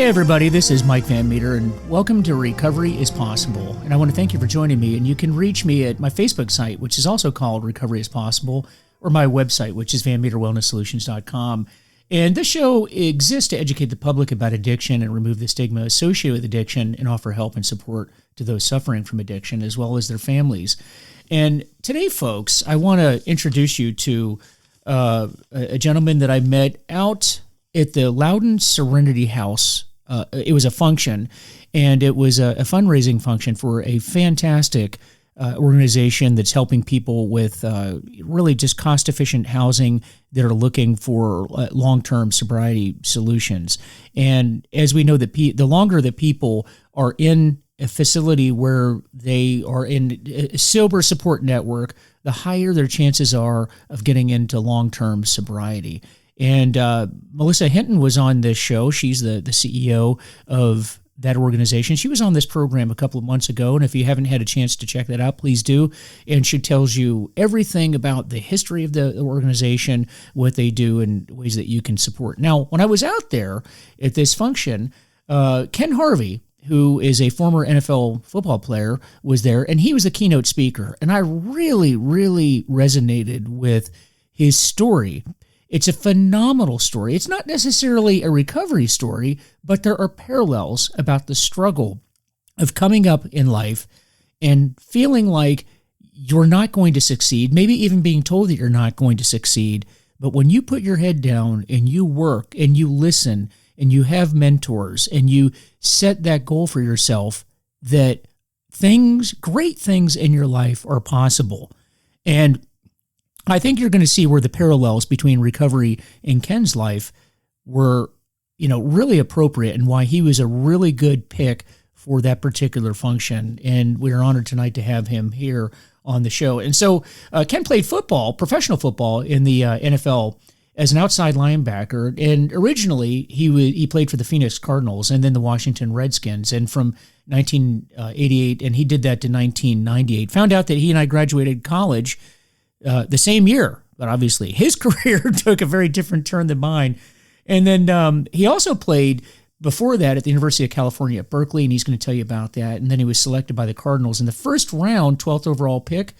Hey everybody, this is Mike Van Meter, and welcome to Recovery is Possible. And I want to thank you for joining me. And you can reach me at my Facebook site, which is also called Recovery is Possible, or my website, which is vanmeterwellnesssolutions.com. And this show exists to educate the public about addiction and remove the stigma associated with addiction and offer help and support to those suffering from addiction as well as their families. And today, folks, I want to introduce you to a gentleman that I met out at the Loudon Serenity House. It was a function, and it was a fundraising function for a fantastic organization that's helping people with really just cost-efficient housing that are looking for long-term sobriety solutions. And as we know, the longer that people are in a facility where they are in a sober support network, the higher their chances are of getting into long-term sobriety. And Melissa Hinton was on this show. She's the CEO of that organization. She was on this program a couple of months ago, and if you haven't had a chance to check that out, please do. And she tells you everything about the history of the organization, what they do, and ways that you can support. Now, when I was out there at this function, Ken Harvey, who is a former NFL football player, was there, and he was the keynote speaker. And I really, really resonated with his story. It's a phenomenal story. It's not necessarily a recovery story, but there are parallels about the struggle of coming up in life and feeling like you're not going to succeed, maybe even being told that you're not going to succeed. But when you put your head down and you work and you listen and you have mentors and you set that goal for yourself, that great things in your life are possible. And I think you're going to see where the parallels between recovery and Ken's life were, really appropriate, and why he was a really good pick for that particular function. And we're honored tonight to have him here on the show. And so Ken played football, professional football in the NFL as an outside linebacker. And originally he played for the Phoenix Cardinals and then the Washington Redskins. And from 1988, and he did that to 1998. Found out that he and I graduated college the same year, but obviously his career took a very different turn than mine. And then he also played before that at the University of California at Berkeley, and he's going to tell you about that. And then he was selected by the Cardinals in the first round, 12th overall pick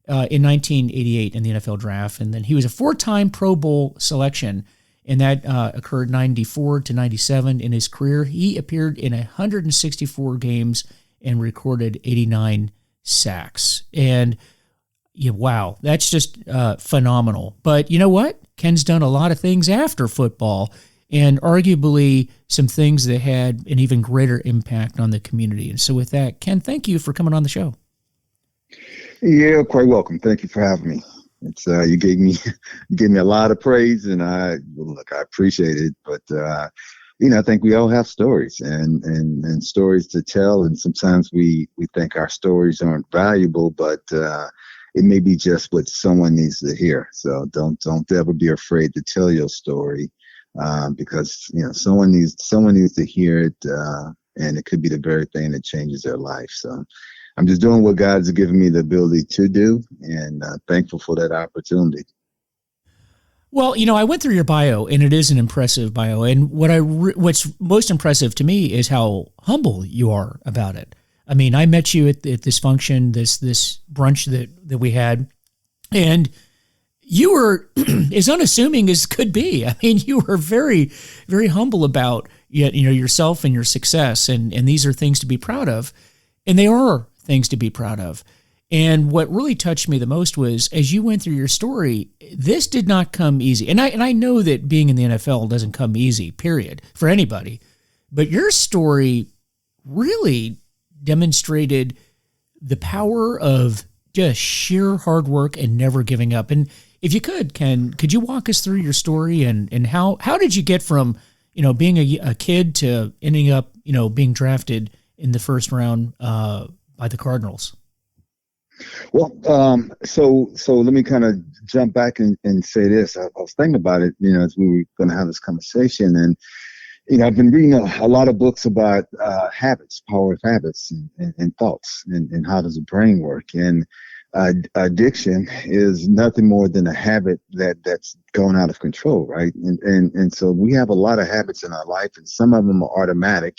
in 1988 in the NFL draft. And then he was a four-time Pro Bowl selection, and that occurred 94 to 97 in his career. He appeared in 164 games and recorded 89 sacks. And wow, that's just phenomenal. But you know what? Ken's done a lot of things after football, and arguably some things that had an even greater impact on the community. And so with that, Ken, thank you for coming on the show. Yeah, quite welcome. Thank you for having me. It's you gave me a lot of praise, and I appreciate it. But I think we all have stories and stories to tell, and sometimes we think our stories aren't valuable, but it may be just what someone needs to hear. So don't ever be afraid to tell your story, because someone needs to hear it, and it could be the very thing that changes their life. So I'm just doing what God's given me the ability to do, and thankful for that opportunity. Well, I went through your bio, and it is an impressive bio. And what's most impressive to me is how humble you are about it. I mean, I met you at this function, this brunch that we had, and you were as unassuming as could be. I mean, you were very, very humble about yourself and your success, and these are things to be proud of, and they are things to be proud of. And what really touched me the most was, as you went through your story, this did not come easy. And I know that being in the NFL doesn't come easy, period, for anybody. But your story really demonstrated the power of just sheer hard work and never giving up. And if you could, Ken, could you walk us through your story and how did you get from, being a kid to ending up, being drafted in the first round by the Cardinals? Well, so let me kind of jump back and say this. I was thinking about it, as we were going to have this conversation, and I've been reading a lot of books about habits, power of habits, and thoughts, and how does the brain work. And addiction is nothing more than a habit that's going out of control, right? And so we have a lot of habits in our life, and some of them are automatic,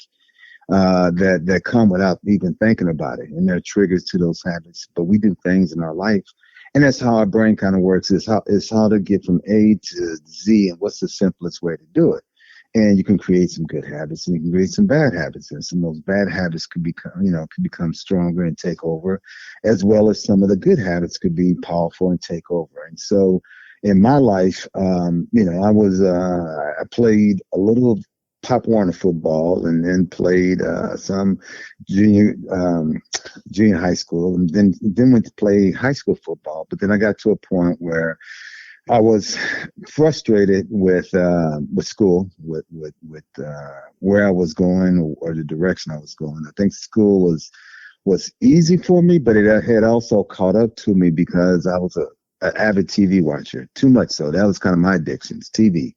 that come without even thinking about it, and there are triggers to those habits. But we do things in our life, and that's how our brain kind of works. Is how to get from A to Z, and what's the simplest way to do it. And you can create some good habits, and you can create some bad habits, and some of those bad habits could become stronger and take over, as well as some of the good habits could be powerful and take over. And so, in my life, I played a little Pop Warner football, and then played some junior junior high school, and then went to play high school football. But then I got to a point where I was frustrated with school, with where I was going, or the direction I was going. I think school was easy for me, but it had also caught up to me because I was an avid TV watcher, too much so. That was kind of my addictions, TV.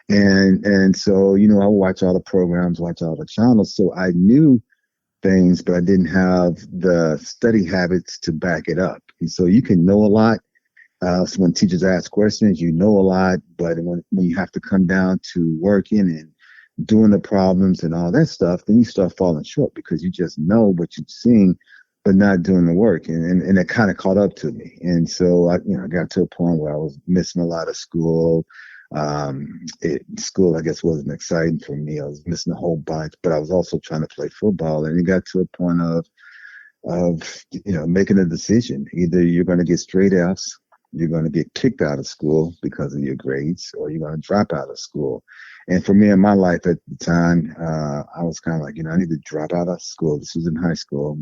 And so, I would watch all the programs, watch all the channels. So I knew things, but I didn't have the study habits to back it up. And so you can know a lot. So when teachers ask questions, you know a lot, but when you have to come down to working and doing the problems and all that stuff, then you start falling short because you just know what you've seen, but not doing the work. And it kind of caught up to me. And so I got to a point where I was missing a lot of school. School, I guess, wasn't exciting for me. I was missing a whole bunch, but I was also trying to play football. And it got to a point of making a decision. Either you're going to get straight F's, you're going to get kicked out of school because of your grades, or you're going to drop out of school. And for me in my life at the time, I was kind of like, I need to drop out of school. This was in high school.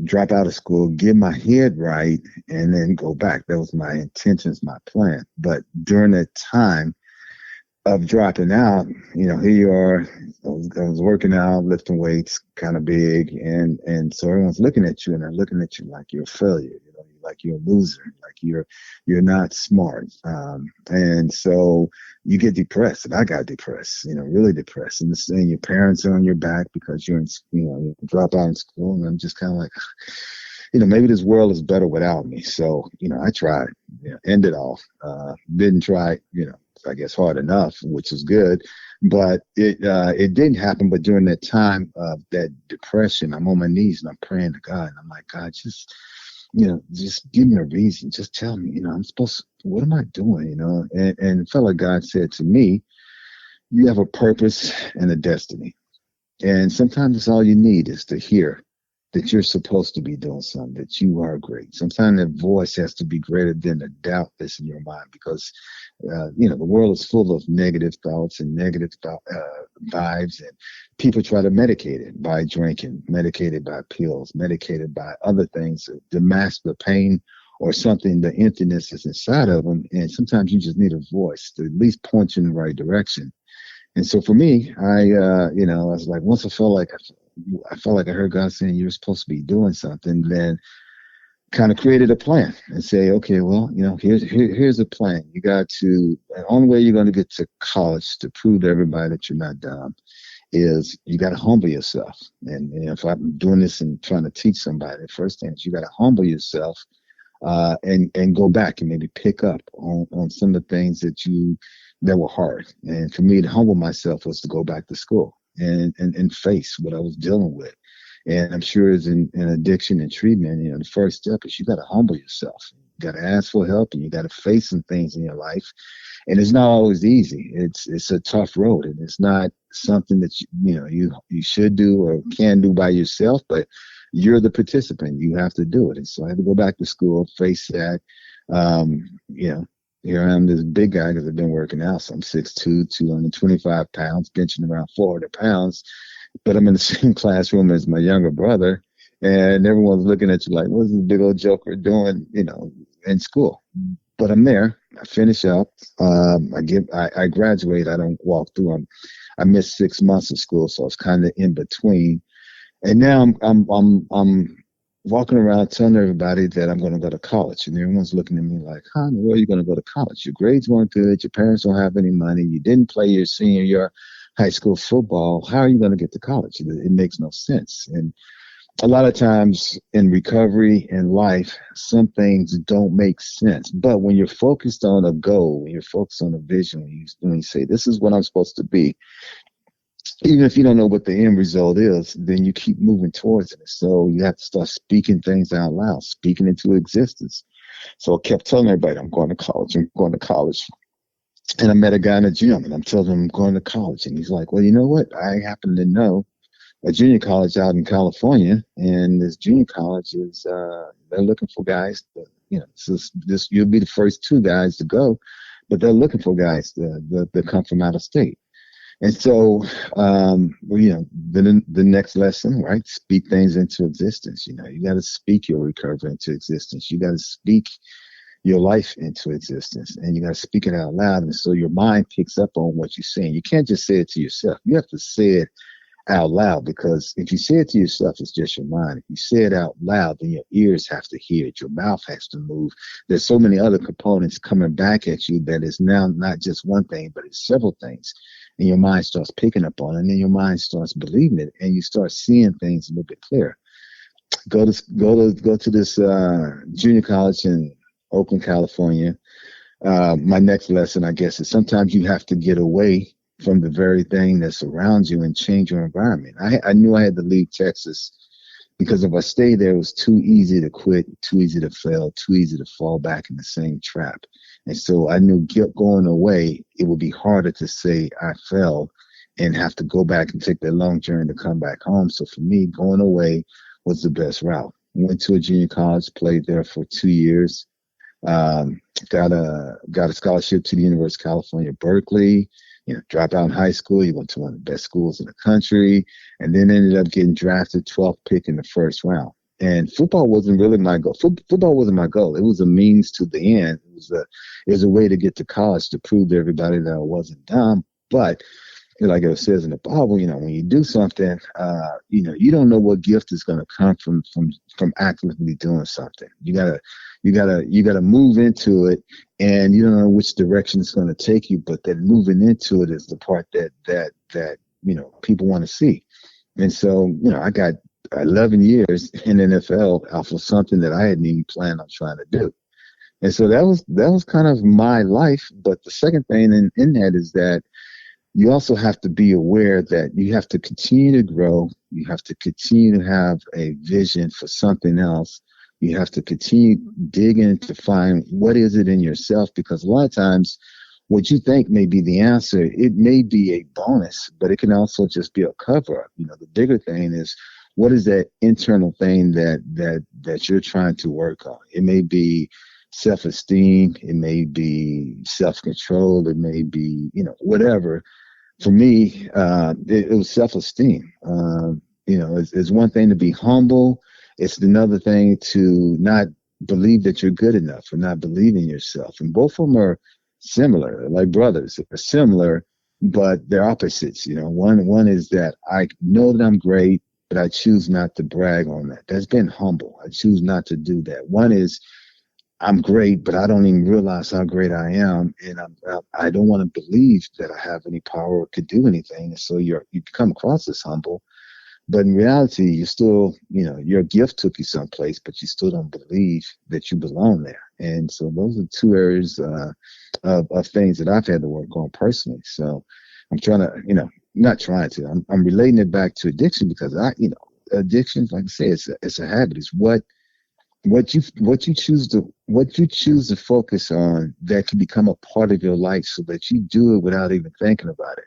Drop out of school, get my head right, and then go back. That was my intentions, my plan. But during that time of dropping out, here you are. I was working out, lifting weights, kind of big, and so everyone's looking at you, and they're looking at you like you're a failure, like you're a loser, like you're not smart, and so you get depressed. And I got depressed, really depressed, and your parents are on your back because you're in, you drop out in school, and I'm just kind of like, maybe this world is better without me. So, I tried, end it all. Didn't try, I guess hard enough, which is good, but it didn't happen. But during that time of that depression, I'm on my knees and I'm praying to God, and I'm like, God, just give me a reason. Just tell me, what am I doing? And it felt like God said to me, you have a purpose and a destiny. And sometimes it's all you need is to hear that you're supposed to be doing something, that you are great. Sometimes that voice has to be greater than the doubt that's in your mind, because, the world is full of negative thoughts and negative vibes, and people try to medicate it by drinking, medicated by pills, medicated by other things to mask the pain or something, the emptiness that's inside of them. And sometimes you just need a voice to at least point you in the right direction. And so for me, I was like, once I felt like I heard God saying you're supposed to be doing something, then kind of created a plan and say, okay, well, here's a plan. You got to, the only way you're going to get to college to prove to everybody that you're not dumb is you got to humble yourself. And if I'm doing this and trying to teach somebody, the first thing is you got to humble yourself, and go back and maybe pick up on some of the things that were hard. And for me to humble myself was to go back to school and face what I was dealing with. And I'm sure as in addiction and treatment, the first step is you got to humble yourself. You got to ask for help, and you got to face some things in your life. And it's not always easy. It's a tough road, and it's not something that you should do or can do by yourself, but you're the participant. You have to do it. And so I had to go back to school, face that. Here I am, this big guy, because I've been working out. So I'm 6'2", 225 pounds, benching around 400 pounds. But I'm in the same classroom as my younger brother, and everyone's looking at you like, what's this big old joker doing, in school? But I'm there. I finish up. I graduate. I don't walk through. I missed 6 months of school, so I was kind of in between. And now I'm walking around telling everybody that I'm going to go to college, and everyone's looking at me like, "Huh? Where are you going to go to college? Your grades weren't good. Your parents don't have any money. You didn't play your senior year high school football. How are you going to get to college? It makes no sense." a lot of times in recovery and life, some things don't make sense. But when you're focused on a goal, when you're focused on a vision, when you say, this is what I'm supposed to be, even if you don't know what the end result is, then you keep moving towards it. So you have to start speaking things out loud, speaking into existence. So I kept telling everybody, I'm going to college, I'm going to college. And I met a guy in the gym and I'm telling him I'm going to college. And he's like, well, you know what? I happen to know a junior college out in California, and this junior college is they're looking for guys. This you'll be the first two guys to go, but they're looking for guys that come from out of state. And so, the next lesson, right? Speak things into existence. You got to speak your recovery into existence. You got to speak your life into existence, and you got to speak it out loud. And so your mind picks up on what you're saying. You can't just say it to yourself. You have to say it out loud, because if you say it to yourself, it's just your mind. If you say it out loud, then your ears have to hear it. Your mouth has to move. There's so many other components coming back at you that is now not just one thing, but it's several things. And your mind starts picking up on it, and then your mind starts believing it, and you start seeing things a little bit clearer. Go to this junior college in Oakland, California. My next lesson, I guess, is sometimes you have to get away from the very thing that surrounds you and change your environment. I knew I had to leave Texas because if I stayed there, it was too easy to quit, too easy to fail, too easy to fall back in the same trap. And so I knew going away, it would be harder to say I fell and have to go back and take that long journey to come back home. So for me, going away was the best route. Went to a junior college, played there for 2 years, got a scholarship to the University of California, Berkeley. Drop out in high school, you went to one of the best schools in the country, and then ended up getting drafted 12th pick in the first round. And football wasn't really my goal. Football wasn't my goal. It was a means to the end. It was a way to get to college to prove to everybody that I wasn't dumb. But like it says in the Bible, when you do something, you don't know what gift is going to come from actively doing something. You gotta move into it, and you don't know which direction it's going to take you. But then moving into it is the part that people want to see. And so, I got 11 years in the NFL off of something that I hadn't even planned on trying to do. And so that was kind of my life. But the second thing in that is that you also have to be aware that you have to continue to grow. You have to continue to have a vision for something else. You have to continue digging to find what is it in yourself, because a lot of times what you think may be the answer, it may be a bonus, but it can also just be a cover up. The bigger thing is, what is that internal thing that you're trying to work on? It may be self-esteem. It may be self-control. It may be, whatever. For me, it was self-esteem. It's one thing to be humble. It's another thing to not believe that you're good enough or not believe in yourself. And both of them are similar, like brothers. They're similar, but they're opposites. One is that I know that I'm great, but I choose not to brag on that. That's being humble. I choose not to do that. One is, I'm great, but I don't even realize how great I am, and I don't want to believe that I have any power or could do anything. And so you come across as humble, but in reality, you still, your gift took you someplace, but you still don't believe that you belong there. And so those are two areas of things that I've had to work on personally. So I'm trying to, not trying to, I'm relating it back to addiction, because addiction, like I say, it's a habit. It's what you choose to focus on that can become a part of your life, so that you do it without even thinking about it.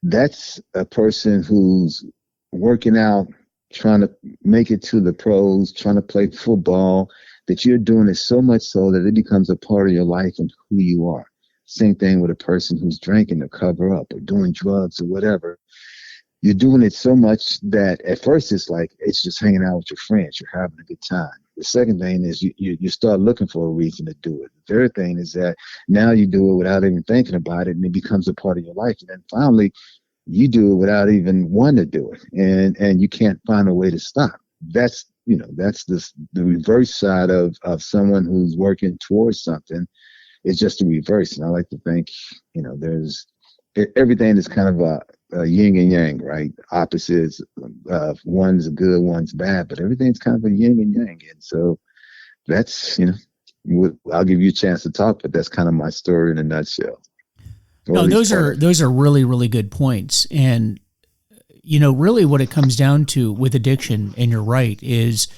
That's a person who's working out, trying to make it to the pros, trying to play football, that you're doing it so much so that it becomes a part of your life and who you are. Same thing with a person who's drinking to cover up or doing drugs or whatever. You're doing it so much that at first it's just hanging out with your friends. You're having a good time. The second thing is you start looking for a reason to do it. The third thing is that now you do it without even thinking about it, and it becomes a part of your life. And then finally, you do it without even wanting to do it, and you can't find a way to stop. That's the reverse side of someone who's working towards something. It's just the reverse. And I like to think, there's everything is kind of a yin and yang, right? Opposites. One's good, one's bad, but everything's kind of a yin and yang. And so that's, I'll give you a chance to talk, but that's kind of my story in a nutshell. No, those are really, really good points. And, really what it comes down to with addiction, and you're right, is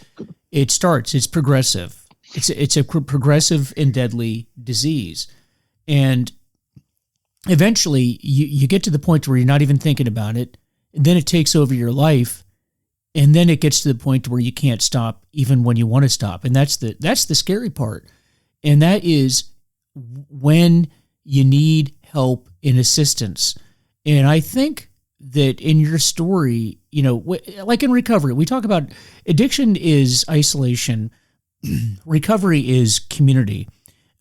it's progressive. It's a progressive and deadly disease. And eventually you get to the point where you're not even thinking about it. And then it takes over your life. And then it gets to the point where you can't stop even when you want to stop. And that's the scary part. And that is when you need help and assistance. And I think that in your story, like in recovery, we talk about addiction is isolation. Recovery is community.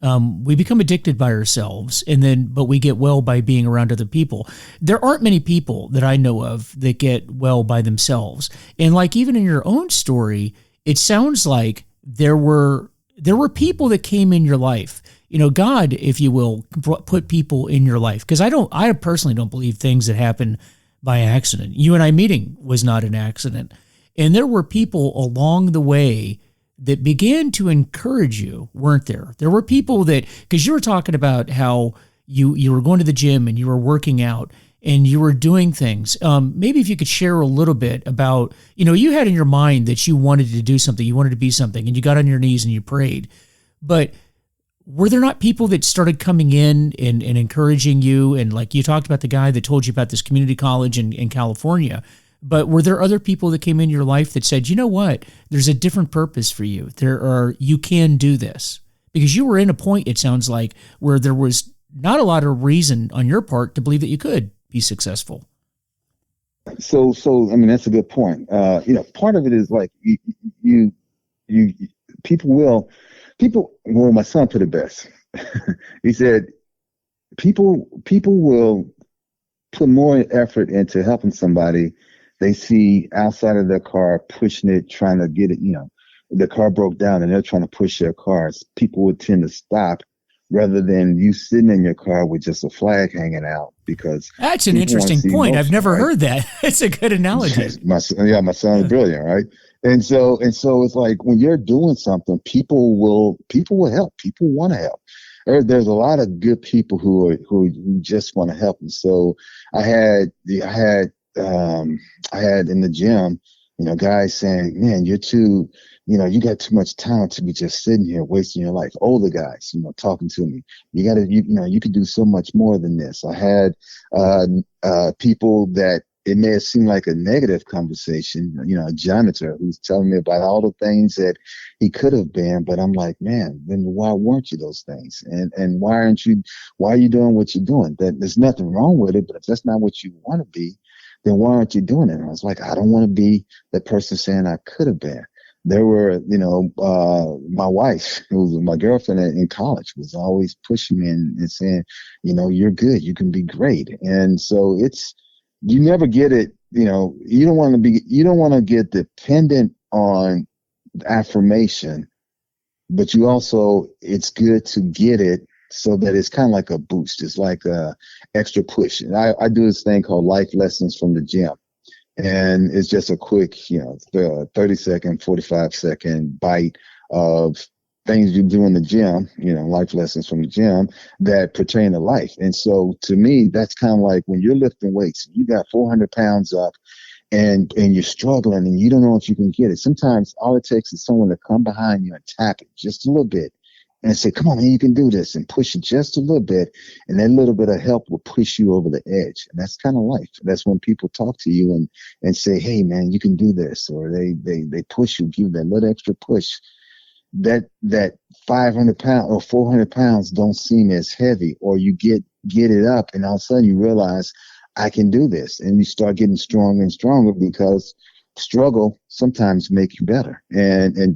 We become addicted by ourselves, but we get well by being around other people. There aren't many people that I know of that get well by themselves. And like even in your own story, it sounds like there were people that came in your life. God, if you will, put people in your life. Because I personally don't believe things that happen by accident. You and I meeting was not an accident. And there were people along the way that began to encourage you, weren't there? There were people that, because you were talking about how you were going to the gym and you were working out and you were doing things. Maybe if you could share a little bit about, you had in your mind that you wanted to do something, you wanted to be something, and you got on your knees and you prayed. But were there not people that started coming in and encouraging you? And like you talked about the guy that told you about this community college in California. But were there other people that came into your life that said, you know what, there's a different purpose for you. You can do this? Because you were in a point, it sounds like, where there was not a lot of reason on your part to believe that you could be successful. So I mean, that's a good point. Part of it is like well, my son put it best. He said, people will put more effort into helping somebody they see outside of their car, pushing it, trying to get it, the car broke down and they're trying to push their cars. People would tend to stop rather than you sitting in your car with just a flag hanging out, because that's an interesting point. I've never heard that. It's a good analogy. My son's brilliant, right? And so it's like when you're doing something, people will help. People want to help. There's a lot of good people who just want to help. And so I had in the gym, guys saying, man, you're too, you got too much time to be just sitting here wasting your life. Older guys, talking to me, you could do so much more than this. I had people that it may have seemed like a negative conversation, a janitor who's telling me about all the things that he could have been, but I'm like, man, then why weren't you those things? And why are you doing what you're doing? There's nothing wrong with it, but if that's not what you want to be, then why aren't you doing it? And I was like, I don't want to be that person saying I could have been. There were, my wife, who was my girlfriend in college, was always pushing me and saying, you're good, you can be great. And so you never get it, you don't want to get dependent on affirmation, but it's good to get it so that it's kind of like a boost. It's like a extra push. And I do this thing called Life Lessons from the Gym. And it's just a quick, 30-second, 45-second bite of things you do in the gym, life lessons from the gym that pertain to life. And so to me, that's kind of like when you're lifting weights, you got 400 pounds up and you're struggling and you don't know if you can get it. Sometimes all it takes is someone to come behind you and tap it just a little bit and say, come on, man, you can do this, and push it just a little bit. And that little bit of help will push you over the edge. And that's kind of life. That's when people talk to you and say, hey, man, you can do this. Or they push you, give that little extra push. That 500 pounds or 400 pounds don't seem as heavy, or you get it up and all of a sudden you realize I can do this. And you start getting stronger and stronger, because struggle sometimes make you better.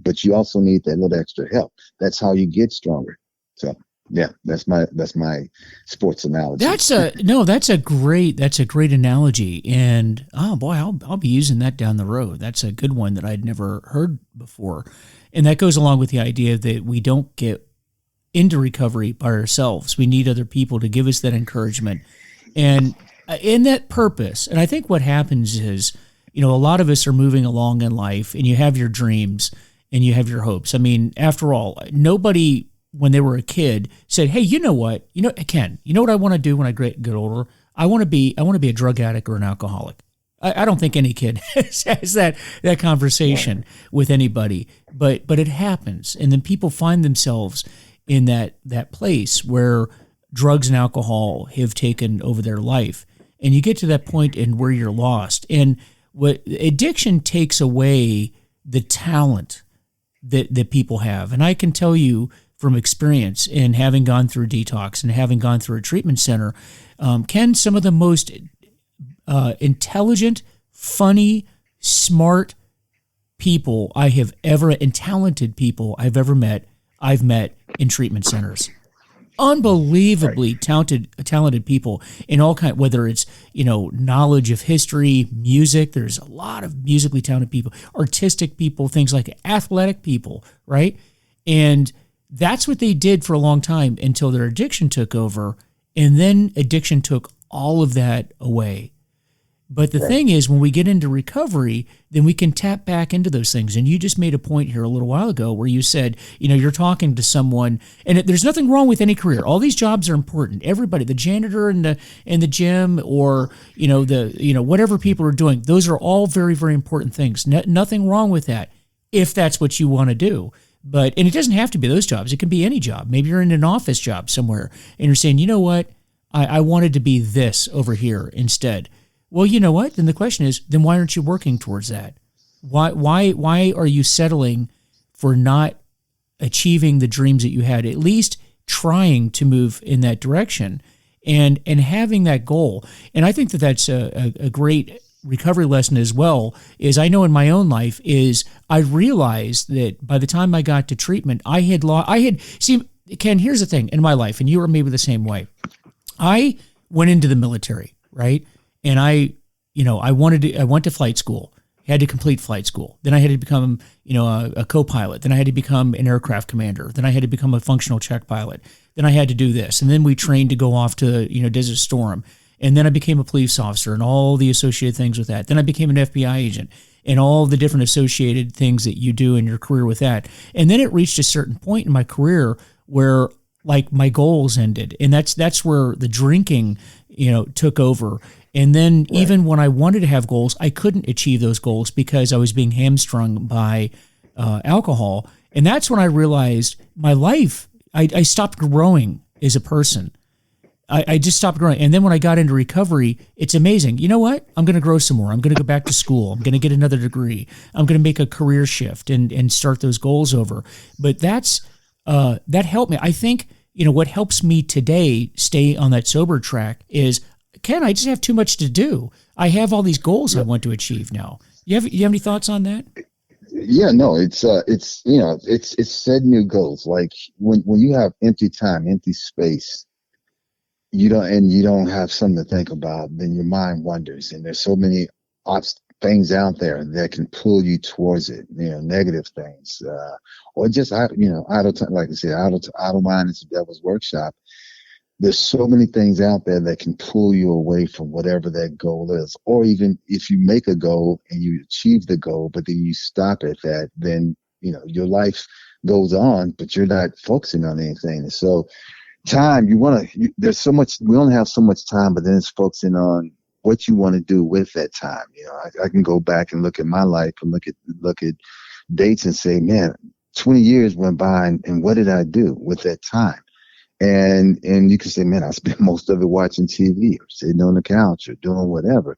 But you also need that little extra help. That's how you get stronger. So yeah, that's my sports analogy. That's a great analogy. And oh boy, I'll be using that down the road. That's a good one that I'd never heard before. And that goes along with the idea that we don't get into recovery by ourselves. We need other people to give us that encouragement And in that purpose, and I think what happens is, a lot of us are moving along in life, and you have your dreams and you have your hopes. I mean, after all, nobody, when they were a kid, said, "Hey, you know what? Ken, you know what I want to do when I get older? I want to be a drug addict or an alcoholic." I don't think any kid has that conversation with anybody, but it happens, and then people find themselves in that place where drugs and alcohol have taken over their life, and you get to that point in where you're lost. And what addiction takes away the talent that people have, and I can tell you from experience and having gone through detox and having gone through a treatment center, Ken, some of the most intelligent, funny, smart people I have ever, and talented people I've ever met, I've met in treatment centers. Unbelievably talented people in all kind, whether it's, knowledge of history, music. There's a lot of musically talented people, artistic people, things like athletic people, right? And that's what they did for a long time until their addiction took over. And then addiction took all of that away. But the thing is, when we get into recovery, then we can tap back into those things. And you just made a point here a little while ago where you said, you're talking to someone, and there's nothing wrong with any career. All these jobs are important. Everybody, the janitor in the gym, or whatever people are doing, those are all very, very important things. Nothing wrong with that if that's what you want to do. And it doesn't have to be those jobs. It can be any job. Maybe you're in an office job somewhere, and you're saying, you know what, I wanted to be this over here instead. Well, you know what? Then the question is, then why aren't you working towards that? Why are you settling for not achieving the dreams that you had? At least trying to move in that direction and having that goal. And I think that that's a great recovery lesson as well. Is I know in my own life is I realized that by the time I got to treatment, see, Ken, here's the thing in my life, and you were maybe the same way. I went into the military, right? And I went to flight school, had to complete flight school. Then I had to become, a co-pilot. Then I had to become an aircraft commander. Then I had to become a functional check pilot. Then I had to do this. And then we trained to go off to, Desert Storm. And then I became a police officer and all the associated things with that. Then I became an FBI agent and all the different associated things that you do in your career with that. And then it reached a certain point in my career where like my goals ended. And that's where the drinking, took over. And then even when I wanted to have goals, I couldn't achieve those goals because I was being hamstrung by alcohol. And that's when I realized my life, I stopped growing as a person. I just stopped growing. And then when I got into recovery, it's amazing. You know what? I'm going to grow some more. I'm going to go back to school. I'm going to get another degree. I'm going to make a career shift and start those goals over. But that helped me. I think, what helps me today stay on that sober track is, Ken, I just have too much to do. I have all these goals I want to achieve now. You have any thoughts on that? Yeah, no, it's set new goals. Like when you have empty time, empty space, you don't have something to think about, then your mind wanders, and there's so many things out there that can pull you towards it. Negative things, or just idle time. Like I said, idle mind is the devil's workshop. There's so many things out there that can pull you away from whatever that goal is. Or even if you make a goal and you achieve the goal, but then you stop at that, then, your life goes on, but you're not focusing on anything. So time, there's so much, we only have so much time, but then it's focusing on what you want to do with that time. I can go back and look at my life and look at dates and say, man, 20 years went by and what did I do with that time? And you can say, man, I spent most of it watching TV or sitting on the couch or doing whatever.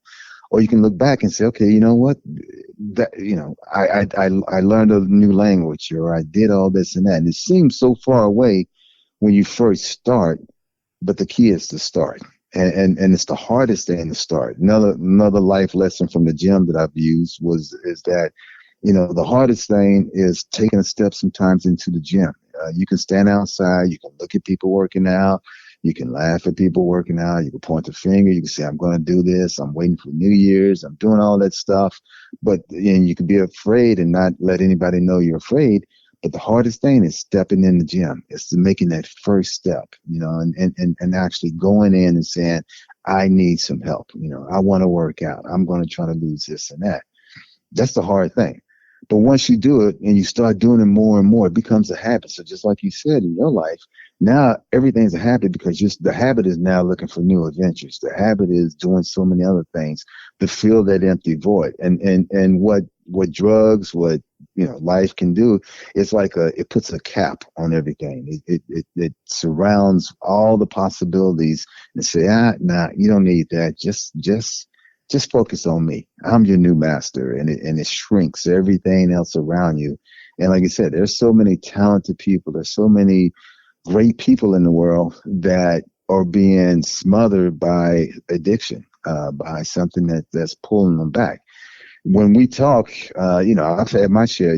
Or you can look back and say, okay, you know what? That I learned a new language, or I did all this and that. And it seems so far away when you first start, but the key is to start. And it's the hardest thing to start. Another life lesson from the gym that I've used is that, the hardest thing is taking a step sometimes into the gym. You can stand outside, you can look at people working out, you can laugh at people working out, you can point the finger, you can say, I'm going to do this, I'm waiting for New Year's, I'm doing all that stuff. But you can be afraid and not let anybody know you're afraid. But the hardest thing is stepping in the gym. It's making that first step, and actually going in and saying, I need some help. I want to work out. I'm going to try to lose this and that. That's the hard thing. But once you do it and you start doing it more and more, it becomes a habit. So just like you said in your life, now everything's a habit because just the habit is now looking for new adventures. The habit is doing so many other things to fill that empty void. And what drugs, what life can do, it's like it puts a cap on everything. It surrounds all the possibilities and say, nah, you don't need that. Just focus on me. I'm your new master, and it shrinks everything else around you. And like I said, there's so many talented people. There's so many great people in the world that are being smothered by addiction, by something that's pulling them back. When we talk, I've had my share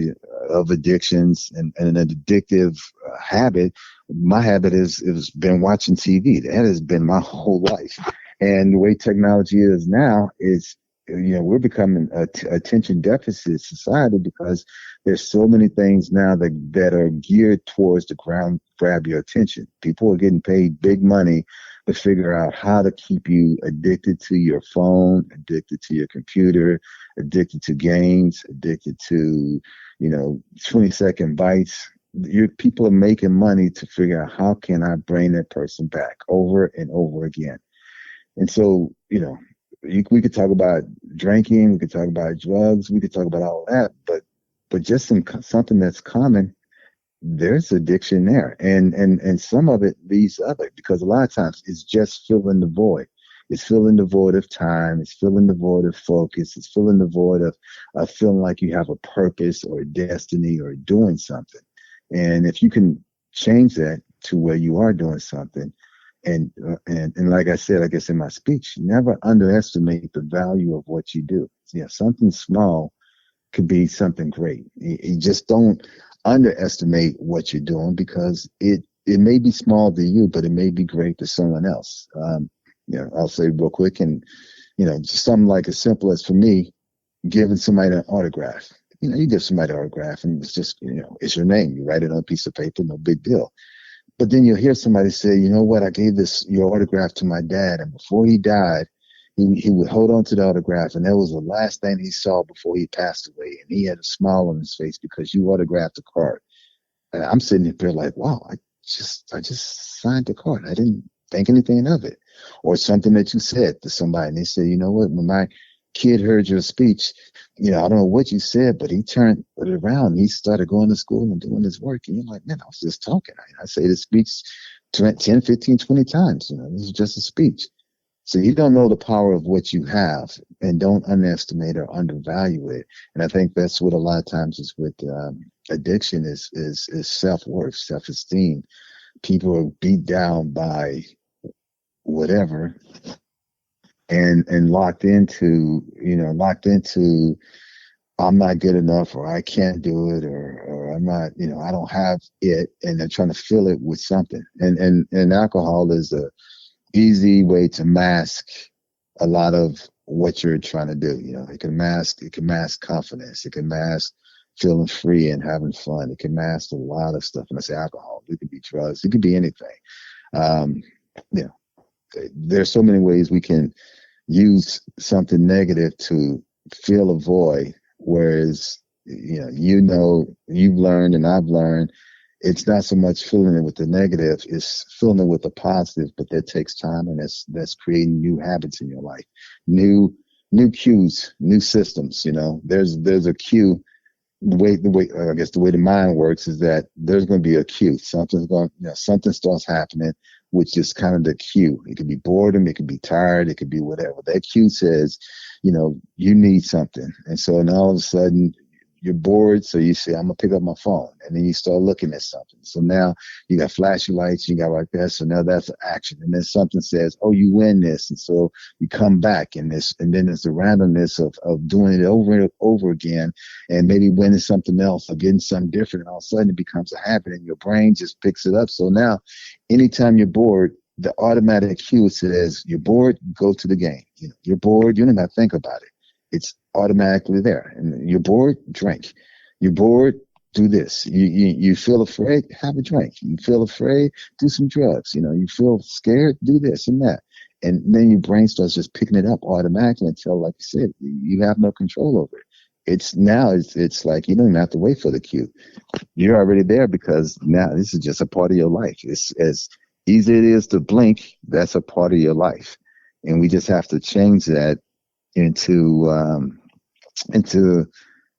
of addictions and an addictive habit. My habit is been watching TV. That has been my whole life. And the way technology is now is, we're becoming a attention deficit society because there's so many things now that are geared towards the grab your attention. People are getting paid big money to figure out how to keep you addicted to your phone, addicted to your computer, addicted to games, addicted to, 20-second bites. People are making money to figure out how can I bring that person back over and over again. And so, we could talk about drinking, we could talk about drugs, we could talk about all that, but just something that's common, there's addiction there, and some of it leads other, because a lot of times it's just filling the void. It's filling the void of time. It's filling the void of focus. It's filling the void of feeling like you have a purpose or a destiny or doing something. And if you can change that to where you are doing something. And like I said, I guess in my speech, never underestimate the value of what you do. Something small could be something great. You just don't underestimate what you're doing, because it may be small to you, but it may be great to someone else. I'll say real quick, and just something like as simple as, for me, giving somebody an autograph. You give somebody an autograph, and it's just it's your name. You write it on a piece of paper, no big deal. But then you'll hear somebody say, you know what, I gave your autograph to my dad, and before he died, he would hold on to the autograph, and that was the last thing he saw before he passed away. And he had a smile on his face because you autographed the card. And I'm sitting there like, wow, I just signed the card. I didn't think anything of it. Or something that you said to somebody, and they say, you know what, when my kid heard your speech, I don't know what you said, but he turned it around. He started going to school and doing his work. And you're like, man, I was just talking. I say this speech 10, 15, 20 times. This is just a speech. So you don't know the power of what you have, and don't underestimate or undervalue it. And I think that's what a lot of times is with addiction is self-worth, self-esteem. People are beat down by whatever, and locked into I'm not good enough, or I can't do it, or I'm not, I don't have it, and they're trying to fill it with something. And alcohol is a easy way to mask a lot of what you're trying to do. It can mask confidence. It can mask feeling free and having fun. It can mask a lot of stuff. And I say alcohol, it could be drugs, it could be anything. There's so many ways we can use something negative to fill a void, whereas you've learned and I've learned, it's not so much filling it with the negative, it's filling it with the positive. But that takes time, and that's creating new habits in your life, new cues, new systems. There's a cue. The way I guess the way the mind works is that there's going to be a cue. Something starts happening, which is kind of the cue. It could be boredom, it could be tired, it could be whatever. That cue says, you need something. And so now all of a sudden you're bored, so you say, I'm gonna pick up my phone, and then you start looking at something. So now you got flashing lights, you got like that. So now that's action, and then something says, oh, you win this, and so you come back, and then there's the randomness of doing it over and over again, and maybe winning something else or getting something different, and all of a sudden it becomes a habit, and your brain just picks it up. So now, anytime you're bored, the automatic cue says, you're bored, go to the game. You're bored, you don't have to think about it. It's automatically there. And you're bored, drink. You're bored, do this. You feel afraid, have a drink. You feel afraid, do some drugs. You feel scared, do this and that. And then your brain starts just picking it up automatically until, like you said, you have no control over it. It's like you don't even have to wait for the cue. You're already there because now this is just a part of your life. It's as easy it is to blink. That's a part of your life, and we just have to change that into into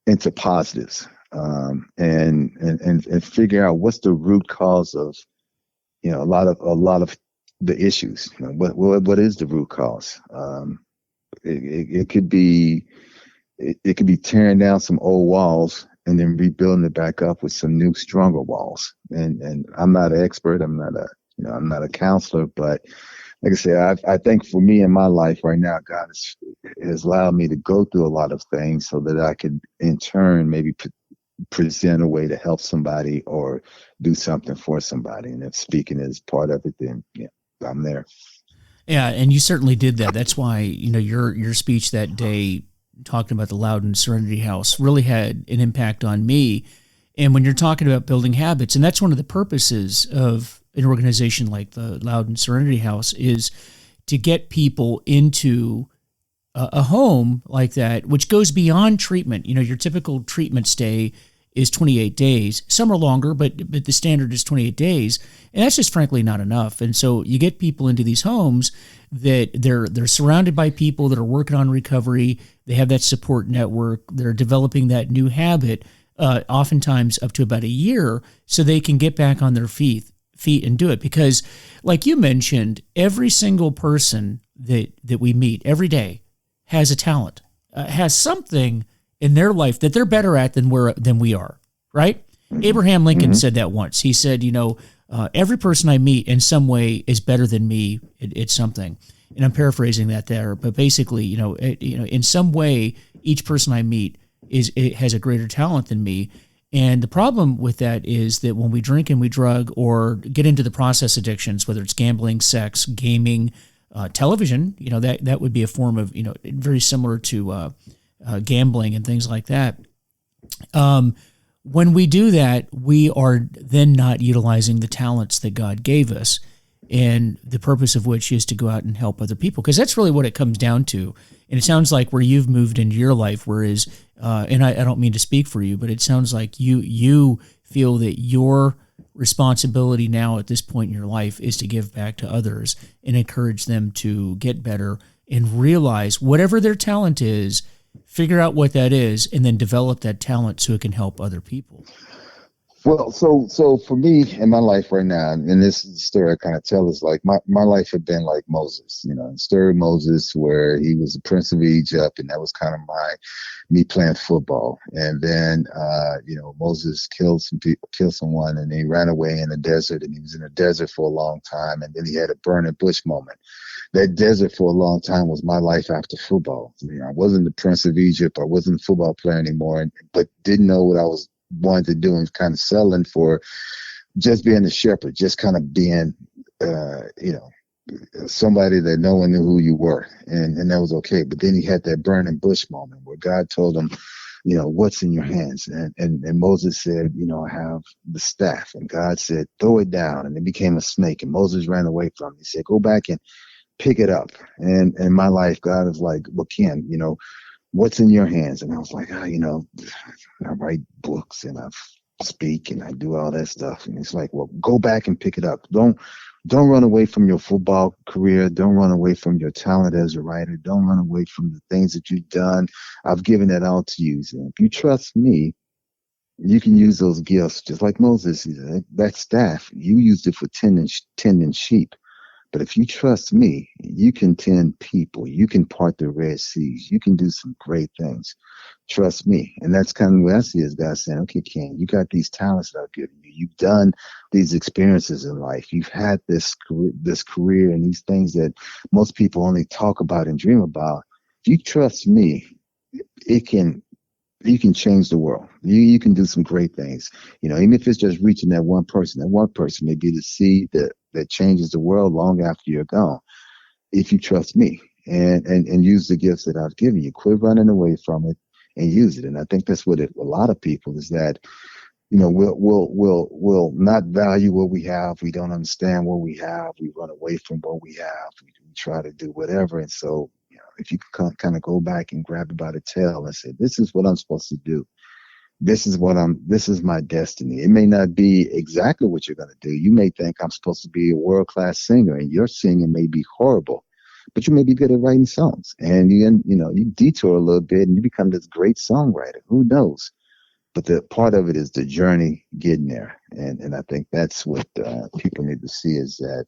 into positives, and figure out what's the root cause of a lot of the issues. What is the root cause? It could be it could be tearing down some old walls and then rebuilding it back up with some new, stronger walls. And I'm not an expert. I'm not a counselor, but like I said, I think for me in my life right now, God has allowed me to go through a lot of things so that I could, in turn, maybe present a way to help somebody or do something for somebody. And if speaking is part of it, then yeah, I'm there. Yeah, and you certainly did that. That's why, your speech that day talking about the Loudon Serenity House really had an impact on me. And when you're talking about building habits, and that's one of the purposes of an organization like the Loudon Serenity House, is to get people into a home like that, which goes beyond treatment. Your typical treatment stay is 28 days. Some are longer, but the standard is 28 days. And that's just frankly not enough. And so you get people into these homes that they're surrounded by people that are working on recovery. They have that support network. They're developing that new habit, oftentimes up to about a year, so they can get back on their feet and do it. Because like you mentioned, every single person that we meet every day has a talent, has something in their life that they're better at than we are, right? Mm-hmm. Abraham Lincoln said that once. He said, every person I meet in some way is better than me at something. And I'm paraphrasing that there, but basically, in some way, each person I meet has a greater talent than me. And the problem with that is that when we drink and we drug or get into the process addictions, whether it's gambling, sex, gaming, television, that would be a form of, very similar to gambling and things like that. When we do that, we are then not utilizing the talents that God gave us, and the purpose of which is to go out and help other people, because that's really what it comes down to. And it sounds like where you've moved into your life, whereas, and I don't mean to speak for you, but it sounds like you feel that your responsibility now at this point in your life is to give back to others and encourage them to get better and realize whatever their talent is, figure out what that is, and then develop that talent so it can help other people. Well, so for me in my life right now, and this is the story I kind of tell, is like my life had been like Moses, the story of Moses, where he was the prince of Egypt, and that was kind of me playing football. And then, Moses killed someone, and he ran away in the desert, and he was in the desert for a long time, and then he had a burning bush moment. That desert for a long time was my life after football. I wasn't the prince of Egypt. I wasn't a football player anymore, but didn't know what I was wanted to do, and kind of settling for just being a shepherd, just kind of being, somebody that no one knew who you were, and that was okay. But then he had that burning bush moment where God told him, what's in your hands? And Moses said, I have the staff. And God said, throw it down. And it became a snake. And Moses ran away from it. He said, go back and pick it up. And in my life, God is like, well, Ken, what's in your hands? And I was like, I write books and I speak and I do all that stuff. And it's like, well, go back and pick it up. Don't run away from your football career. Don't run away from your talent as a writer. Don't run away from the things that you've done. I've given that all to you. And if you trust me, you can use those gifts just like Moses. That staff, you used it for tending sheep. But if you trust me, you can tend people. You can part the Red Seas. You can do some great things. Trust me. And that's kind of what I see as God saying, okay, Ken, you got these talents that I've given you. You've done these experiences in life. You've had this career and these things that most people only talk about and dream about. If you trust me, you can change the world. You can do some great things. Even if it's just reaching that one person may be the seed that changes the world long after you're gone. If you trust me and use the gifts that I've given you, quit running away from it and use it. And I think that's what a lot of people is that we'll not value what we have. We don't understand what we have. We run away from what we have. We try to do whatever. And so, if you can kind of go back and grab it by the tail and say, this is what I'm supposed to do. This is my destiny. It may not be exactly what you're going to do. You may think I'm supposed to be a world-class singer, and your singing may be horrible, but you may be good at writing songs. And you detour a little bit and you become this great songwriter. Who knows? But the part of it is the journey getting there. And I think that's what people need to see, is that,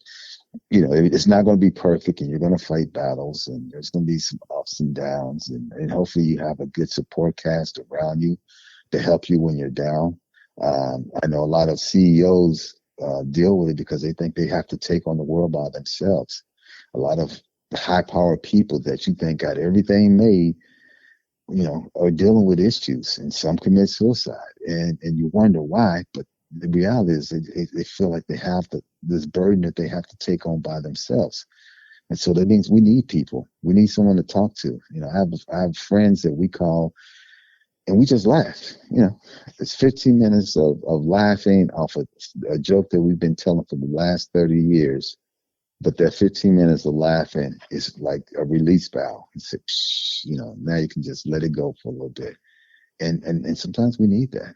it's not going to be perfect, and you're going to fight battles, and there's going to be some ups and downs, and hopefully you have a good support cast around you to help you when you're down. I know a lot of CEOs deal with it because they think they have to take on the world by themselves. A lot of high-powered people that you think got everything made, are dealing with issues, and some commit suicide, and you wonder why. But the reality is they feel like they have this burden that they have to take on by themselves. And so that means we need people. We need someone to talk to. I have friends that we call, and we just laugh. It's 15 minutes of laughing off a joke that we've been telling for the last 30 years. But that 15 minutes of laughing is like a release valve. It's now you can just let it go for a little bit. And sometimes we need that.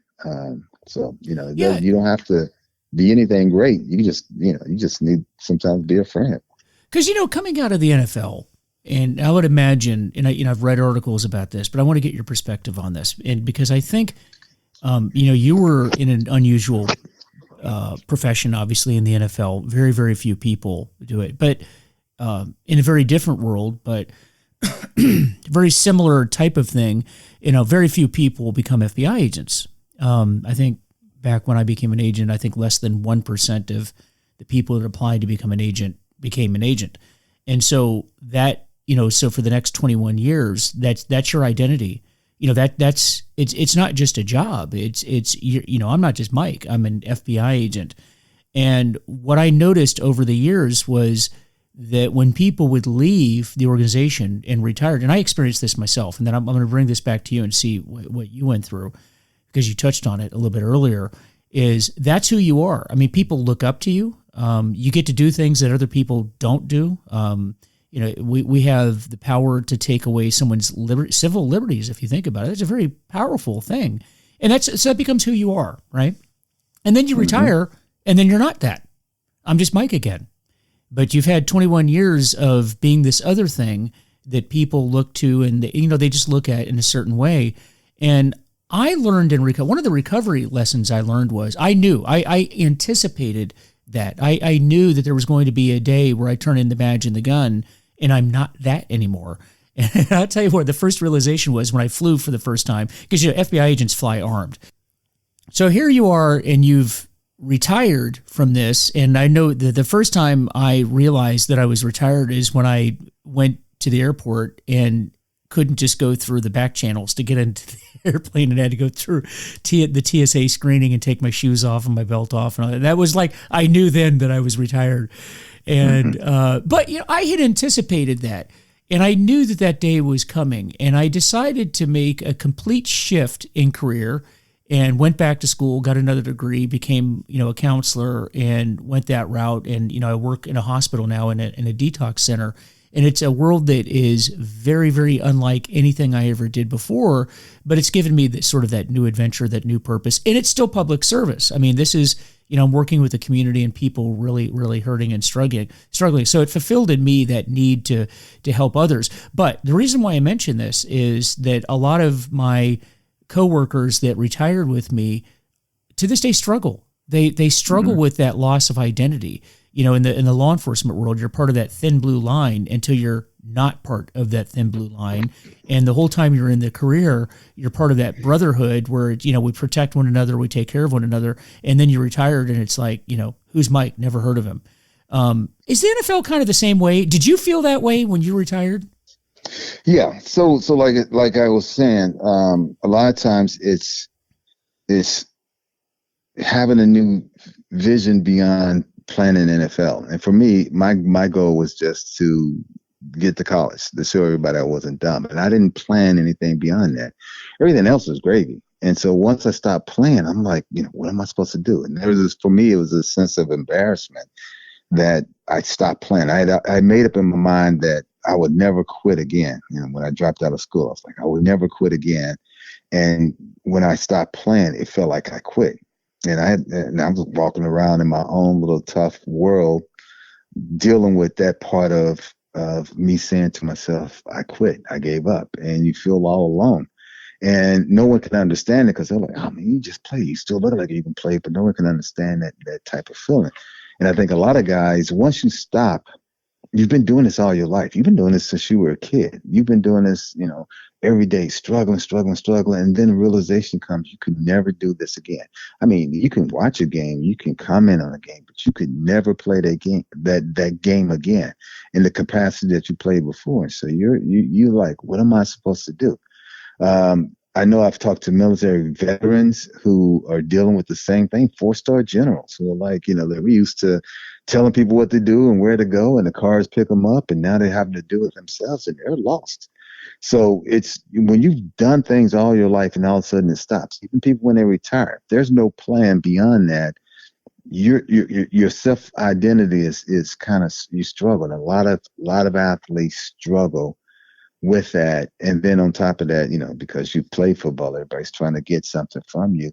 You don't have to be anything great. You just need sometimes be a friend. Because, coming out of the NFL, and I would imagine, and I've read articles about this, but I want to get your perspective on this. And because I think, you were in an unusual profession, obviously, in the NFL. Very, very few people do it, but in a very different world, but very similar type of thing. Very few people become FBI agents. I think back when I became an agent, I think less than 1% of the people that applied to become an agent became an agent. And so that, so for the next 21 years, that's your identity. It's not just a job. I'm not just Mike. I'm an FBI agent. And what I noticed over the years was that when people would leave the organization and retired, and I experienced this myself, and then I'm going to bring this back to you and see what you went through, because you touched on it a little bit earlier, is that's who you are. I mean, people look up to you. You get to do things that other people don't do. We have the power to take away someone's civil liberties, if you think about it. It's a very powerful thing. And so that becomes who you are, right? And then you retire, and then you're not that. I'm just Mike again. But you've had 21 years of being this other thing that people look to, and they just look at in a certain way. And I learned one of the recovery lessons I learned was I anticipated that. I knew that there was going to be a day where I turn in the badge and the gun, and I'm not that anymore. And I'll tell you what, the first realization was when I flew for the first time, because FBI agents fly armed. So here you are, and you've retired from this, and I know that the first time I realized that I was retired is when I went to the airport and couldn't just go through the back channels to get into the airplane, and had to go through the TSA screening and take my shoes off and my belt off. And all that. That was like, I knew then that I was retired. And, but I had anticipated that, and I knew that day was coming, and I decided to make a complete shift in career and went back to school, got another degree, became, a counselor, and went that route. And, I work in a hospital now in a detox center. And it's a world that is very, very unlike anything I ever did before, but it's given me that new adventure, that new purpose, and it's still public service. I mean, this is, I'm working with the community and people really, really hurting and struggling. So it fulfilled in me that need to help others. But the reason why I mention this is that a lot of my coworkers that retired with me to this day struggle. They struggle with that loss of identity. In the law enforcement world, you're part of that thin blue line until you're not part of that thin blue line. And the whole time you're in the career, you're part of that brotherhood where, we protect one another, we take care of one another. And then you're retired, and it's like, who's Mike? Never heard of him. Is the NFL kind of the same way? Did you feel that way when you retired? Yeah. So like I was saying, a lot of times it's having a new vision beyond playing in NFL. And for me, my goal was just to get to college, to show everybody I wasn't dumb. And I didn't plan anything beyond that. Everything else was gravy. And so once I stopped playing, I'm like, what am I supposed to do? And there was this, for me, it was a sense of embarrassment that I stopped playing. I made up in my mind that I would never quit again. When I dropped out of school, I was like, I would never quit again. And when I stopped playing, it felt like I quit. And I was walking around in my own little tough world, dealing with that part of me saying to myself, I quit, I gave up. And you feel all alone. And no one can understand it because they're like, oh man, you just play. You still look like you can play, but no one can understand that type of feeling. And I think a lot of guys, once you stop, you've been doing this all your life. You've been doing this since you were a kid. You've been doing this, every day, struggling. And then the realization comes, you could never do this again. I mean, you can watch a game, you can comment on a game, but you could never play that game again in the capacity that you played before. So you're like, what am I supposed to do? I know I've talked to military veterans who are dealing with the same thing, 4-star generals who are like, that we used to telling people what to do and where to go, and the cars pick them up, and now they're having to do it themselves, and they're lost. So it's when you've done things all your life and all of a sudden it stops. Even people when they retire, there's no plan beyond that. Your self identity is kind of, you struggle. And a lot of athletes struggle with that. And then on top of that, because you play football, everybody's trying to get something from you.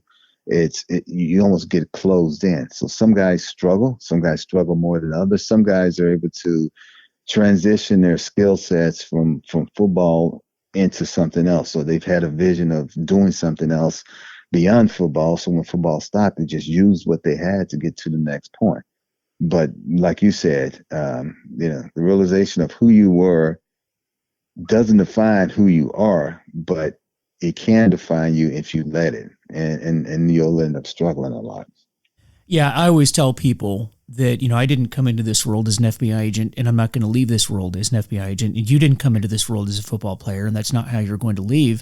You almost get closed in. So some guys struggle more than others. Some guys are able to transition their skill sets from football into something else. So they've had a vision of doing something else beyond football. So when football stopped, they just used what they had to get to the next point. But like you said, the realization of who you were doesn't define who you are, but it can define you if you let it, and you'll end up struggling a lot. Yeah, I always tell people that, I didn't come into this world as an FBI agent, and I'm not going to leave this world as an FBI agent. And you didn't come into this world as a football player, and that's not how you're going to leave.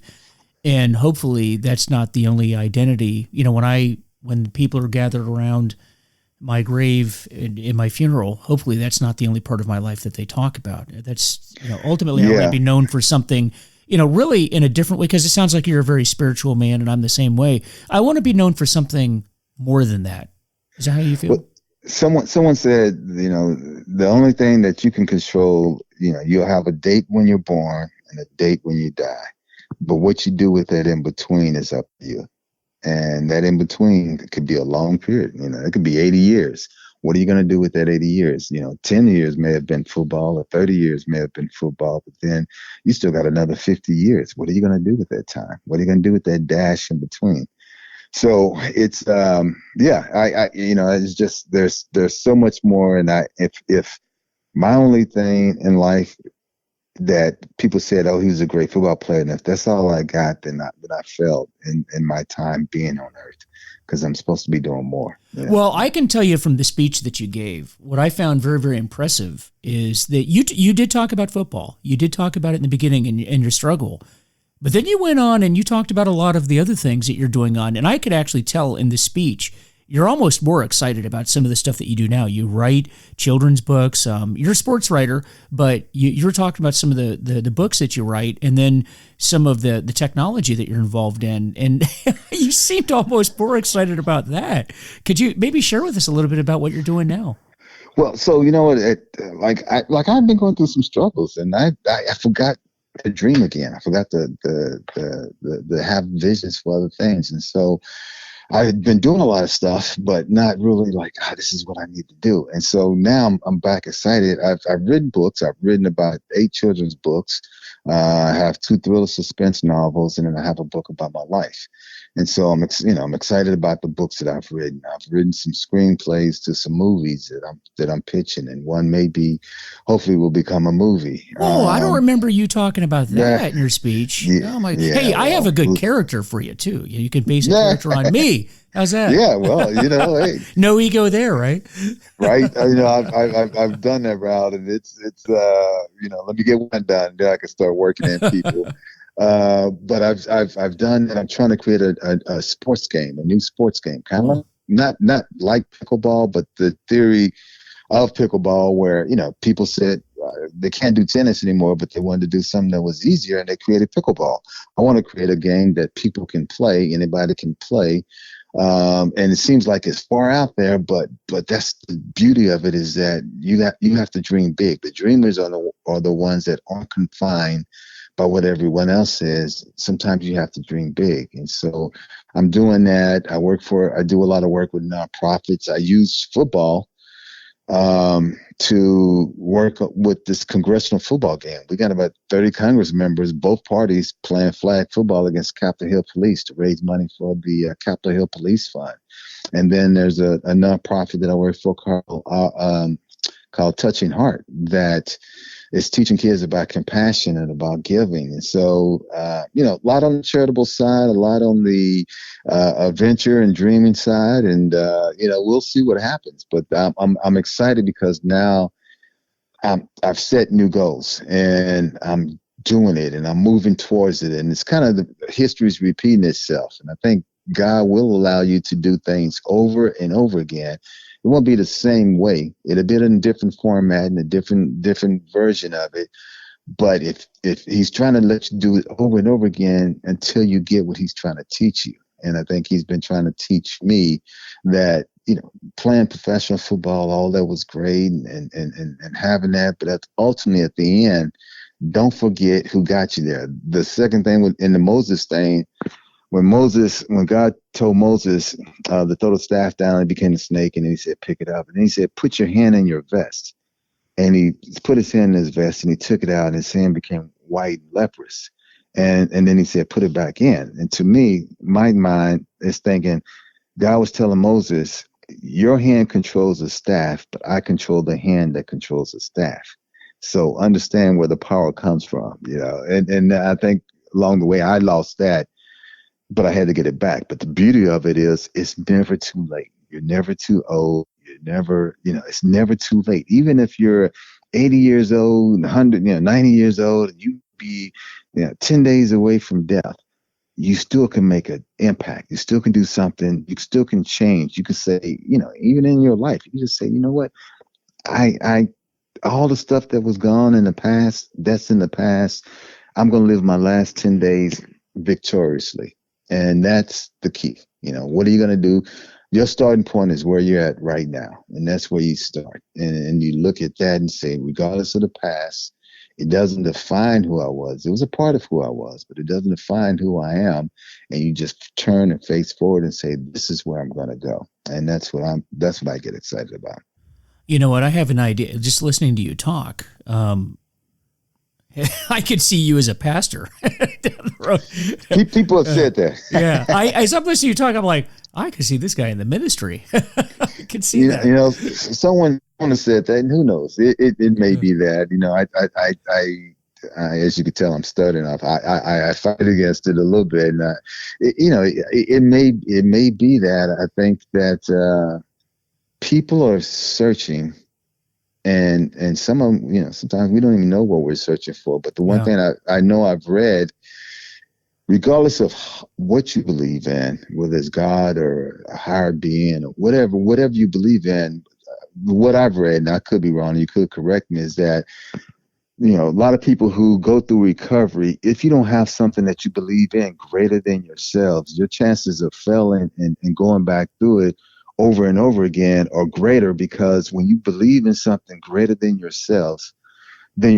And hopefully that's not the only identity. When people are gathered around my grave in my funeral, hopefully that's not the only part of my life that they talk about. That's, ultimately I want to be known for something, really in a different way, because it sounds like you're a very spiritual man and I'm the same way. I want to be known for something more than that. Is that how you feel? Well, someone said, the only thing that you can control, you'll have a date when you're born and a date when you die. But what you do with that in between is up to you. And that in between could be a long period. It could be 80 years. What are you going to do with that 80 years? 10 years may have been football, or 30 years may have been football, but then you still got another 50 years. What are you going to do with that time? What are you going to do with that dash in between? So it's, it's just, there's so much more. And if my only thing in life that people said, oh, he was a great football player, and if that's all I got, then I felt in my time being on earth, because I'm supposed to be doing more. Well, I can tell you from the speech that you gave, what I found very, very impressive is that you did talk about football. You did talk about it in the beginning and your struggle. But then you went on and you talked about a lot of the other things that you're doing on. And I could actually tell in the speech, you're almost more excited about some of the stuff that you do now. You write children's books. You're a sports writer, but you're talking about some of the books that you write, and then some of the technology that you're involved in. And you seemed almost more excited about that. Could you maybe share with us a little bit about what you're doing now? Well, so I've been going through some struggles, and I forgot to dream again. I forgot to have visions for other things, and so I had been doing a lot of stuff, but not really like, this is what I need to do. And so now I'm back excited. I've written books. I've written about 8 children's books. I have 2 thriller suspense novels, and then I have a book about my life. And so I'm excited about the books that I've written. I've written some screenplays to some movies that I'm pitching, and one hopefully will become a movie. Oh, I don't remember you talking about that in your speech. Yeah, oh my! Yeah, hey, I have a good character for you too. You can base a character on me. How's that? Yeah, well, hey, no ego there, right? Right. I've done that route, and it's let me get one done, then I can start working in people. But I've done that. I'm trying to create a sports game, a new sports game, kind of not like pickleball, but the theory of pickleball, where people sit they can't do tennis anymore, but they wanted to do something that was easier, and they created pickleball. I want to create a game that people can play, anybody can play. And it seems like it's far out there, but that's the beauty of it, is that you have to dream big. The dreamers are the ones that aren't confined by what everyone else says. Sometimes you have to dream big. And so I'm doing that. I do a lot of work with nonprofits. I use football to work with this congressional football game. We got about 30 Congress members, both parties, playing flag football against Capitol Hill Police to raise money for the Capitol Hill Police Fund. And then there's a nonprofit that I work for called Touching Heart, that is teaching kids about compassion and about giving. And so, a lot on the charitable side, a lot on the adventure and dreaming side. And, we'll see what happens. But I'm excited because now I've set new goals, and I'm doing it, and I'm moving towards it. And it's kind of the history's repeating itself. And I think God will allow you to do things over and over again. It won't be the same way. It'll be in a different format and a different version of it. But if he's trying to let you do it over and over again until you get what he's trying to teach you. And I think he's been trying to teach me that, playing professional football, all that was great and having that. But ultimately at the end, don't forget who got you there. The second thing in the Moses thing, when God told Moses to throw the staff down, it became a snake, and then he said, pick it up. And then he said, put your hand in your vest. And he put his hand in his vest, and he took it out, and his hand became white and leprous. And then he said, put it back in. And to me, my mind is thinking, God was telling Moses, your hand controls the staff, but I control the hand that controls the staff. So understand where the power comes from, and I think along the way I lost that, but I had to get it back. But the beauty of it is it's never too late. You're never too old. You're never, it's never too late. Even if you're 80 years old, 100, 90 years old, and you be 10 days away from death, you still can make an impact. You still can do something. You still can change. You can say, even in your life, you just say, you know what? I all the stuff that was gone in the past, that's in the past. I'm going to live my last 10 days victoriously. And that's the key. What are you going to do? Your starting point is where you're at right now. And that's where you start. And you look at that and say, regardless of the past, it doesn't define who I was. It was a part of who I was, but it doesn't define who I am. And you just turn and face forward and say, this is where I'm going to go. And that's what I get excited about. You know what? I have an idea. Just listening to you talk, I could see you as a pastor down the road. People have said that. Yeah. As I'm listening to you talk, I'm like, I could see this guy in the ministry. I could see that. Someone has said that, and who knows? It may be that. I as you can tell, I'm stuttering off. I fight against it a little bit. And, it may be that. I think that people are searching. And some of them, sometimes we don't even know what we're searching for. But the one thing I know I've read, regardless of what you believe in, whether it's God or a higher being or whatever you believe in, what I've read, and I could be wrong, you could correct me, is that, a lot of people who go through recovery, if you don't have something that you believe in greater than yourselves, your chances of failing and going back through it over and over again are greater, because when you believe in something greater than yourself, then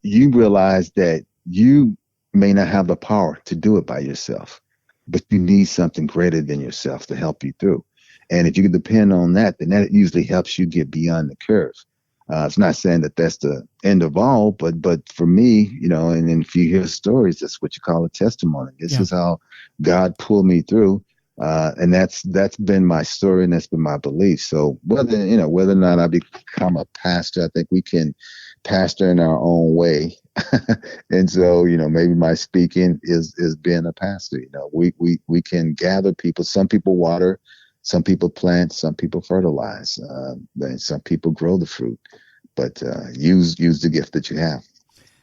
you realize that you may not have the power to do it by yourself, but you need something greater than yourself to help you through. And if you can depend on that, then that usually helps you get beyond the curve. It's not saying that that's the end of all, but for me, and then if you hear stories, that's what you call a testimony. This is how God pulled me through. And that's been my story, and that's been my belief. So whether or not I become a pastor, I think we can pastor in our own way. And so, maybe my speaking is being a pastor. We can gather people. Some people water, some people plant, some people fertilize, and some people grow the fruit. But use the gift that you have.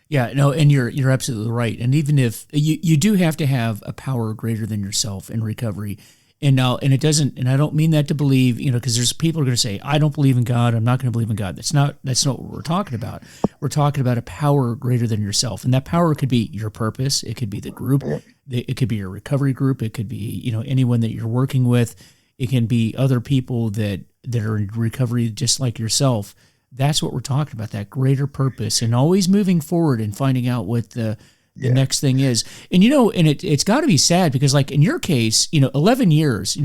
Yeah, no, and you're absolutely right. And even if you do have to have a power greater than yourself in recovery, And it doesn't, and I don't mean that to believe, because there's people who are going to say, I don't believe in God. I'm not going to believe in God. That's not what we're talking about. We're talking about a power greater than yourself. And that power could be your purpose. It could be the group. It could be your recovery group. It could be, anyone that you're working with. It can be other people that are in recovery just like yourself. That's what we're talking about, that greater purpose, and always moving forward and finding out what the next thing is. And, and it's got to be sad because, like, in your case, 11 years,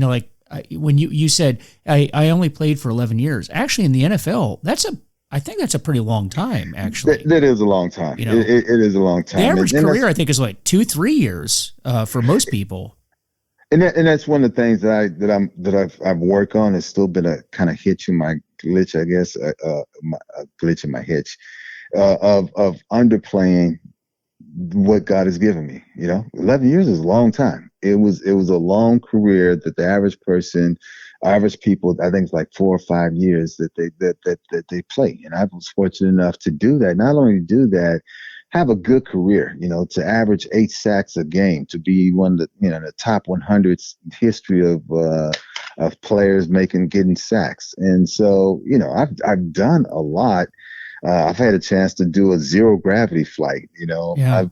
when you said, I only played for 11 years. Actually, in the NFL, I think that's a pretty long time, actually. That is a long time. It is a long time. The average career, I think, is like 2-3 years for most people. And that's one of the things that I've worked on. It's still been a kind of hitch in my glitch, I guess, a glitch in my hitch of underplaying what God has given me. 11 years is a long time. It was a long career that the average people, I think it's like 4 or 5 years that they play. And I was fortunate enough to do that. Not only do that, have a good career, to average 8 sacks a game, to be one of the, the top 100 history of players getting sacks. And so, I've done a lot. I've had a chance to do a zero gravity flight. I've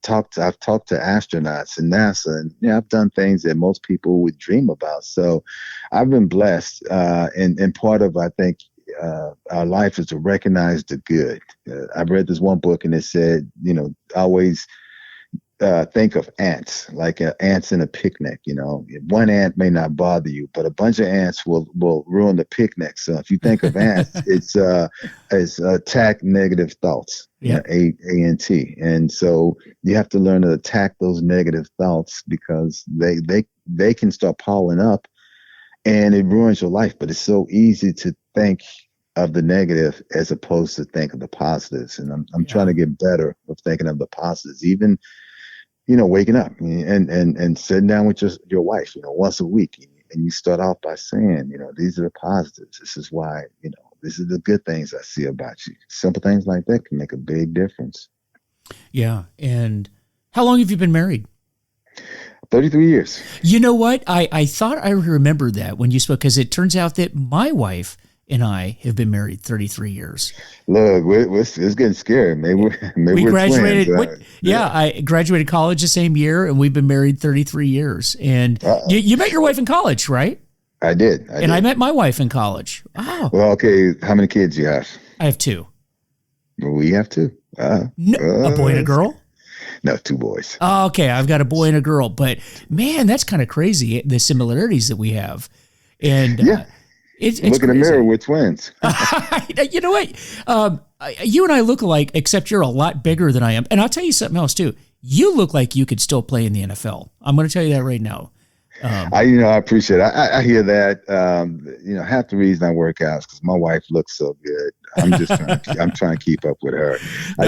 talked to astronauts and NASA, and I've done things that most people would dream about. So I've been blessed. And part of, I think, our life is to recognize the good. I've read this one book and it said, always think of ants, like ants in a picnic. One ant may not bother you, but a bunch of ants will ruin the picnic. So if you think of ants, it's attack negative thoughts. A-N-T. And so you have to learn to attack those negative thoughts because they can start piling up and it ruins your life. But it's so easy to think of the negative as opposed to think of the positives. And I'm trying to get better of thinking of the positives, even, waking up and sitting down with your wife, once a week. And you start off by saying, these are the positives. This is why, this is the good things I see about you. Simple things like that can make a big difference. Yeah. And how long have you been married? 33 years. You know what? I thought I remembered that when you spoke, because it turns out that my wife and I have been married 33 years. Look, it's getting scary. Maybe we're graduated. Twins. I graduated college the same year, and we've been married 33 years. And you met your wife in college, right? I did. I met my wife in college. Wow. Well, okay. How many kids do you have? I have 2. We have 2. A boy and a girl? No, 2 boys. Oh, okay. I've got a boy and a girl. But, man, that's kind of crazy, the similarities that we have. And it's look in the mirror, we're twins. You know what? You and I look alike, except you're a lot bigger than I am. And I'll tell you something else, too. You look like you could still play in the NFL. I'm going to tell you that right now. I appreciate it. I hear that. Half the reason I work out is because my wife looks so good. I'm trying to keep up with her. I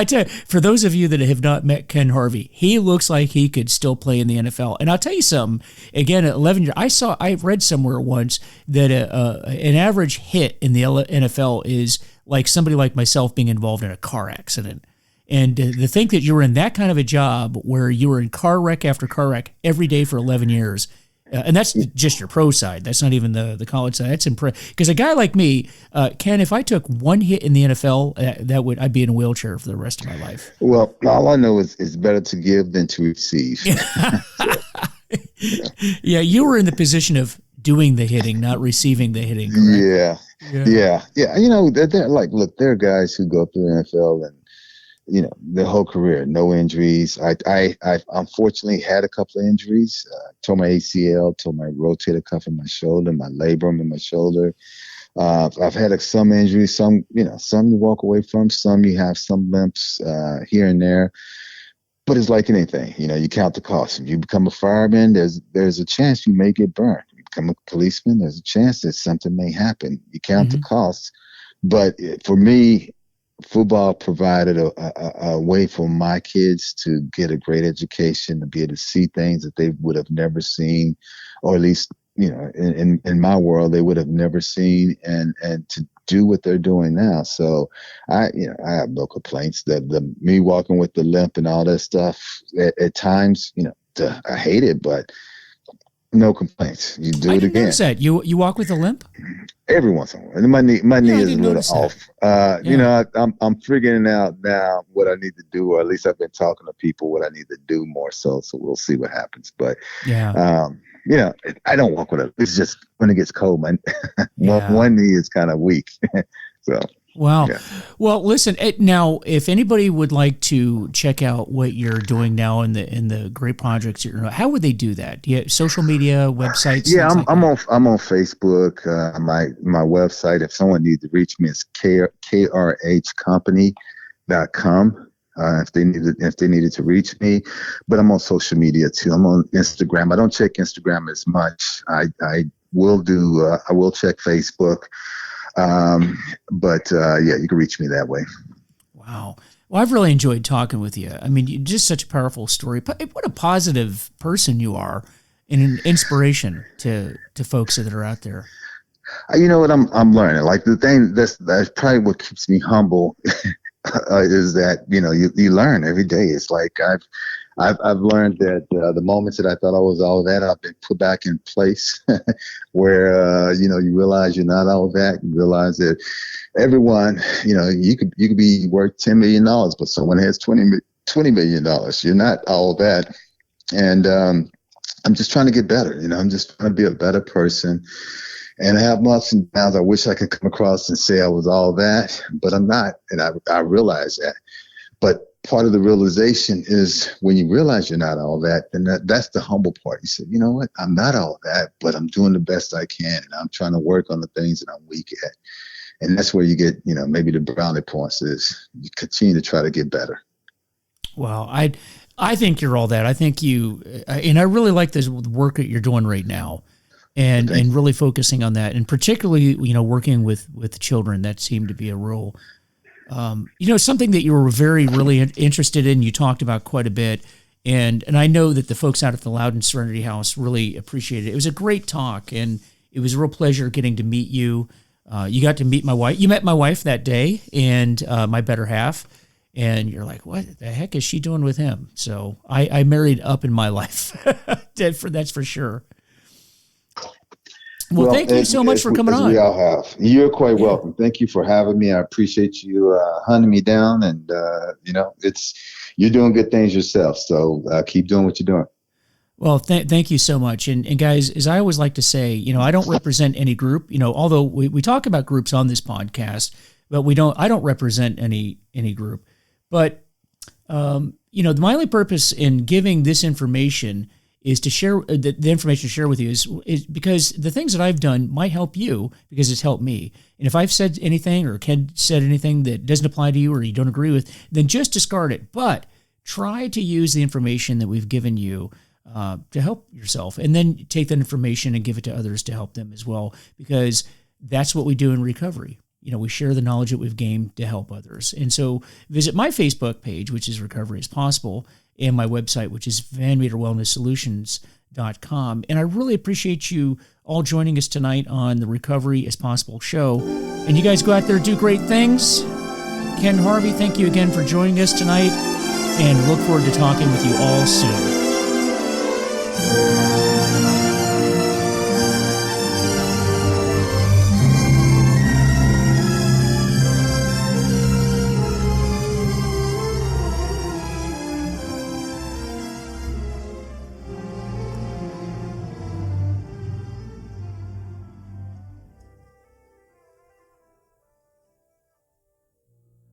tell you, for those of you that have not met Ken Harvey, he looks like he could still play in the NFL. And I'll tell you something. Again, at 11 years, I read somewhere once that an average hit in the NFL is like somebody like myself being involved in a car accident. And to think that you were in that kind of a job where you were in car wreck after car wreck every day for 11 years, and that's just your pro side. That's not even the college side. That's impressive. Because a guy like me, Ken, if I took one hit in the NFL, I'd be in a wheelchair for the rest of my life. Well, all I know is it's better to give than to receive. Yeah, you were in the position of doing the hitting, not receiving the hitting. Correct? Yeah. There are guys who go through the NFL and their whole career, no injuries. I unfortunately had a couple of injuries. Tore my ACL, tore my rotator cuff in my shoulder, my labrum in my shoulder. I've had some injuries, some you walk away from, some you have some limps here and there. But it's like anything, you count the cost. If you become a fireman, there's a chance you may get burned. You become a policeman, there's a chance that something may happen. You count the costs. But for me, football provided a way for my kids to get a great education, to be able to see things that they would have never seen, or at least, in my world, they would have never seen, and to do what they're doing now. So I have no complaints. The me walking with the limp and all that stuff at times, I hate it, but No complaints. You do I it didn't again. notice that. You walk with a limp? Every once in a while. And my knee I is a didn't little notice off. that. You Yeah. know, I'm figuring out now what I need to do, or at least I've been talking to people what I need to do more so. So we'll see what happens. But Yeah. you know, I don't walk with it. It's just when it gets cold, man. Yeah. One knee is kind of weak. So Wow. yeah. Well, listen, now, if anybody would like to check out what you're doing now in the great projects you're doing, how would they do that? Yeah, social media, websites, Yeah, things I'm like that? I'm on Facebook. My website, if someone needs to reach me, is krhcompany.com. If they needed to reach me, but I'm on social media too. I'm on Instagram. I don't check Instagram as much. I will do. I will check Facebook. But yeah, you can reach me that way. Wow. Well, I've really enjoyed talking with you. I mean, you're just such a powerful story. What a positive person you are, and an inspiration to folks that are out there. You know what? I'm learning. Like the thing that's probably what keeps me humble is that you learn every day. It's like I've learned that the moments that I thought I was all that, I've been put back in place where you realize you're not all that. You realize that everyone, you could be worth $10 million, but someone has $20 million. You're not all that. And I'm just trying to get better. I'm just trying to be a better person. And I have ups and downs. I wish I could come across and say I was all that, but I'm not. And I realize that. But part of the realization is when you realize you're not all that, then that's the humble part. You say, you know what? I'm not all that, but I'm doing the best I can. And I'm trying to work on the things that I'm weak at. And that's where you get, maybe the brownie points is you continue to try to get better. Well, I think you're all that. I think and I really like this work that you're doing right now. And really focusing on that, and particularly, working with children, that seemed to be a real, something that you were really interested in. You talked about quite a bit, and I know that the folks out at the Loudon Serenity House really appreciated it. It was a great talk, and it was a real pleasure getting to meet you. You got to meet my wife. You met my wife that day, and my better half. And you're like, what the heck is she doing with him? So I married up in my life. That's for sure. Well, thank you so much for coming on. We all have. You're quite welcome. Thank you for having me. I appreciate you hunting me down, and you're doing good things yourself. So keep doing what you're doing. Well, thank you so much. And guys, as I always like to say, I don't represent any group. Although we talk about groups on this podcast, but I don't represent any group. But my only purpose in giving this information is to share the information to share with you is because the things that I've done might help you because it's helped me. And if I've said anything or Ken said anything that doesn't apply to you or you don't agree with, then just discard it. But try to use the information that we've given you to help yourself, and then take that information and give it to others to help them as well, because that's what we do in recovery. We share the knowledge that we've gained to help others. And so visit my Facebook page, which is Recovery is Possible, and my website, which is vanmeterwellnesssolutions.com. And I really appreciate you all joining us tonight on the Recovery is Possible show. And you guys go out there and do great things. Ken, Harvey, thank you again for joining us tonight, and look forward to talking with you all soon.